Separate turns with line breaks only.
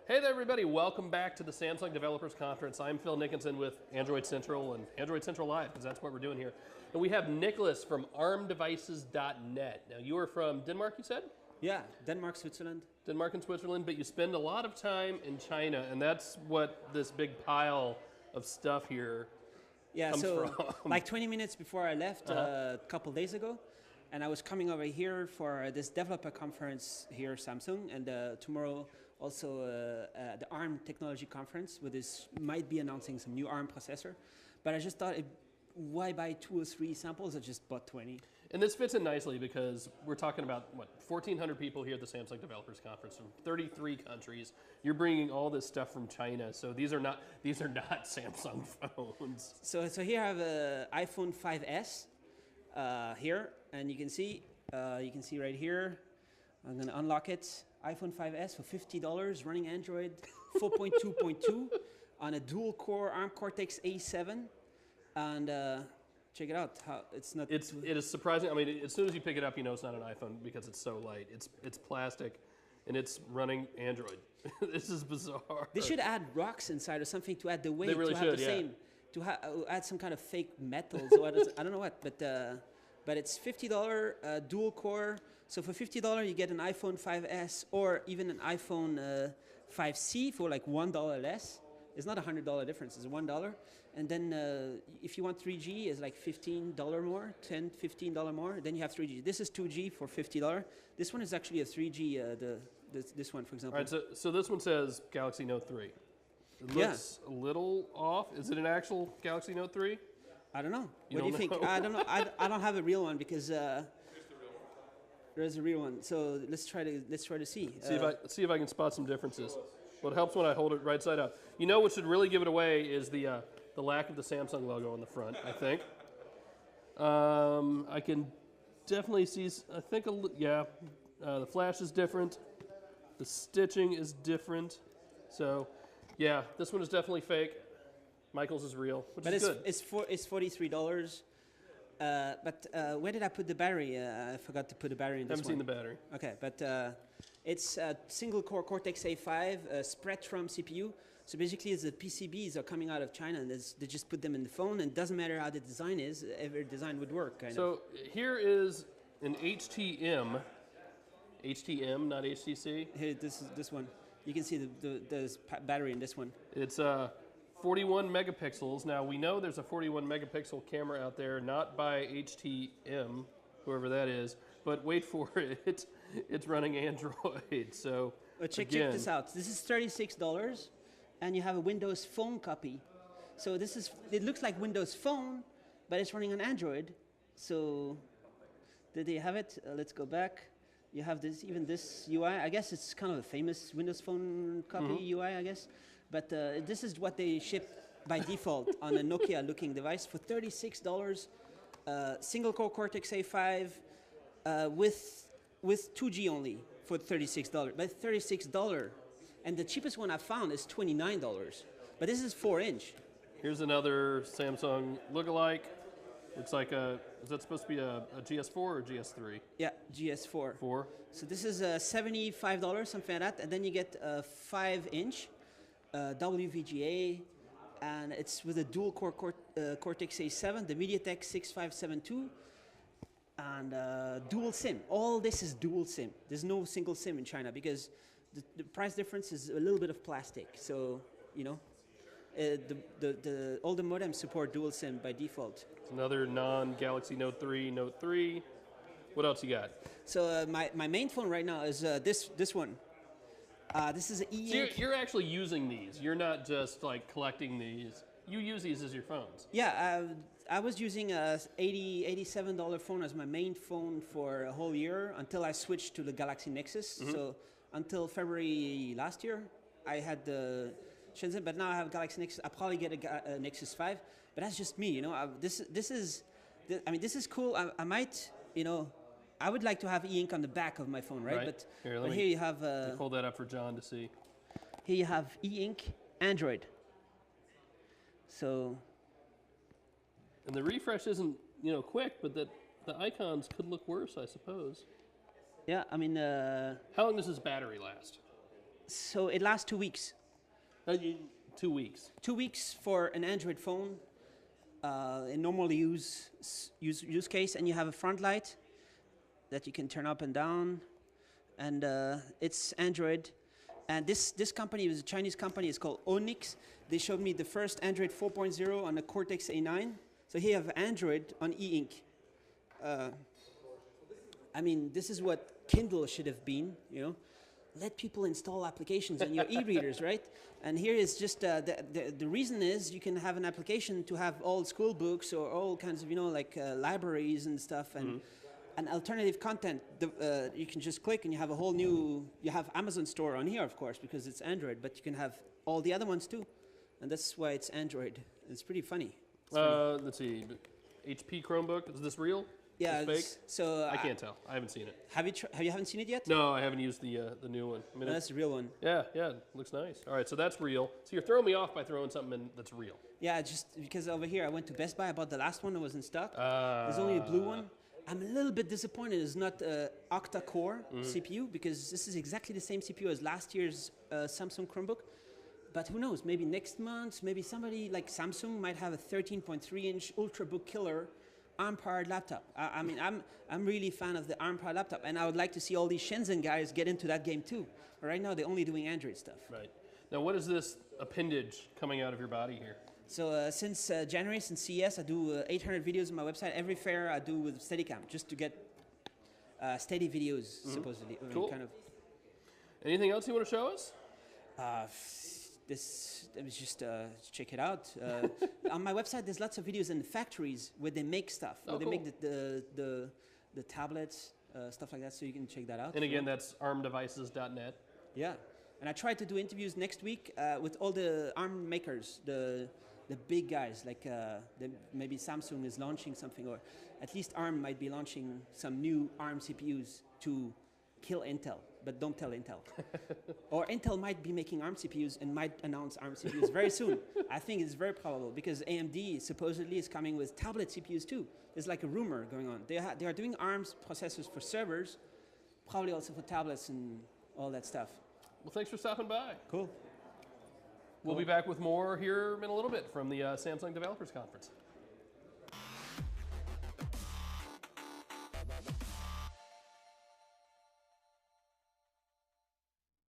Hey there, everybody. Welcome back to the Samsung Developers Conference. I'm Phil Nickinson with Android Central and Android Central Live, because that's what we're doing here. And we have Nicolas from armdevices.net. Now, you are from Denmark, you said?
Yeah, Denmark, Switzerland.
Denmark and Switzerland, but you spend a lot of time in China, and that's what this big pile of stuff here comes from.
Like 20 minutes before I left a couple days ago, and I was coming over here for this developer conference here, Samsung, and tomorrow also the ARM technology conference, where this might be announcing some new ARM processor. But I just thought, why buy 2 or 3 samples? I just bought 20.
And this fits in nicely because we're talking about, what, 1,400 people here at the Samsung Developers Conference from 33 countries. You're bringing all this stuff from China, so these are not Samsung phones.
So here I have an iPhone 5S here, and you can see right here. I'm going to unlock it. iPhone 5S for $50, running Android 4.2.2 on a dual-core ARM Cortex A7, and check it out. It
is surprising. I mean, as soon as you pick it up, you know it's not an iPhone because it's so light. It's plastic, and it's running Android. This is bizarre.
They should add rocks inside or something to add the weight.
They really
to have
should,
the
yeah.
same. To add some kind of fake metal. So I don't know what, but it's $50 dual core. So for $50, you get an iPhone 5S or even an iPhone 5C for like $1 less. It's not a $100 difference, it's $1. And then if you want 3G, it's like $15 more, $10, $15 more. Then you have 3G. This is 2G for $50. This one is actually a 3G, this one, for example.
All right, so this one says Galaxy Note 3. It looks a little off. Is it an actual Galaxy Note 3?
I don't know. What do you think? I don't know. I don't have a real one because there's a real one. So let's try to see.
See if I can spot some differences. Well, it helps when I hold it right side up. You know what should really give it away is the lack of the Samsung logo on the front, I think. I can definitely see, I think, the flash is different. The stitching is different. So, yeah, this one is definitely fake. Michael's is real, which is good.
It's $43. But where did I put the battery? I forgot to put the battery in this one.
Haven't seen the battery.
Okay, but it's a single-core Cortex A5 spread-from CPU. So basically, the PCBs are coming out of China, and they just put them in the phone, and it doesn't matter how the design is. Every design would work, kind of.
So here is an HTM, not HTC.
Here, this one. You can see the battery in this one.
It's 41 megapixels. Now, we know there's a 41 megapixel camera out there, not by HTM, whoever that is, but wait for it, it's running Android. So,
check this out. This is $36, and you have a Windows Phone copy. So it looks like Windows Phone, but it's running on Android. So, did they have it? Let's go back. You have this UI. I guess it's kind of a famous Windows Phone copy UI, I guess. But this is what they ship by default on a Nokia-looking device for $36. Single-core Cortex A5 with 2G only for $36. But $36, and the cheapest one I found is $29. But this is 4-inch.
Here's another Samsung lookalike. Looks like is that supposed to be a GS4 or GS3?
Yeah, GS4.
4. So
this is $75, something like that, and then you get a 5-inch. WVGA, and it's with a dual-core Cortex A7, the MediaTek 6572, and dual SIM. All this is dual SIM. There's no single SIM in China because the price difference is a little bit of plastic. So, you know, all the modems support dual SIM by default.
It's another non-Galaxy Note 3. What else you got?
So my main phone right now is this one. This is an e-ink.
So you're actually using these. You're not just like collecting these. You use these as your phones.
Yeah, I was using a $87 phone as my main phone for a whole year until I switched to the Galaxy Nexus. So until February last year, I had the Shenzhen, but now I have Galaxy Nexus. I'll probably get a Nexus 5, but that's just me, you know. This is cool. I might, you know. I would like to have e-ink on the back of my phone, right? But here you have...
hold that up for John to see.
Here you have e-ink Android. So...
And the refresh isn't, you know, quick, but the icons could look worse, I suppose.
Yeah, I mean...
How long does this battery last?
So it lasts 2 weeks.
2 weeks.
2 weeks for an Android phone in normal use case, and you have a front light that you can turn up and down, and it's Android. And this company is a Chinese company. It's called Onyx. They showed me the first Android 4.0 on the Cortex A9. So here you have Android on e-ink. I mean, this is what Kindle should have been, you know. Let people install applications on your e-readers, right? And here is just, the reason is you can have an application to have all school books or all kinds of, you know, like libraries and stuff, and alternative content. You can just click and you have a whole new, you have Amazon store on here, of course, because it's Android, but you can have all the other ones too. And that's why it's Android. It's pretty funny.
Let's see, HP Chromebook, is this real?
Yeah,
it's fake?
So
I can't tell. I haven't seen it.
You haven't seen it yet?
No, I haven't used the new one. I mean,
No, that's the real one.
Yeah, it looks nice. All right, so that's real. So you're throwing me off by throwing something in that's real.
Yeah, just because over here I went to Best Buy. I bought the last one that was in stock. There's only a blue one. I'm a little bit disappointed it's not octa-core CPU, because this is exactly the same CPU as last year's Samsung Chromebook. But who knows? Maybe next month, maybe somebody like Samsung might have a 13.3-inch Ultrabook killer ARM-powered laptop. I mean, I'm really a fan of the ARM-powered laptop, and I would like to see all these Shenzhen guys get into that game too. But right now, they're only doing Android stuff.
Right. Now, what is this appendage coming out of your body here?
So since January, since CES, I do 800 videos on my website. Every fair I do with Steadicam, just to get steady videos, supposedly.
Cool.
Kind of.
Anything else you want to show us?
Let me just check it out. On my website, there's lots of videos in factories where they make stuff, where they make the tablets, stuff like that, so you can check that out.
And again, that's armdevices.net.
Yeah, and I tried to do interviews next week with all the ARM makers, the big guys, like maybe Samsung is launching something, or at least ARM might be launching some new ARM CPUs to kill Intel. But don't tell Intel. Or Intel might be making ARM CPUs and might announce ARM CPUs very soon. I think it's very probable, because AMD supposedly is coming with tablet CPUs too. There's like a rumor going on. They are doing ARM processors for servers, probably also for tablets and all that stuff.
Well, thanks for stopping by.
Cool.
We'll be back with more here in a little bit from the Samsung Developers Conference.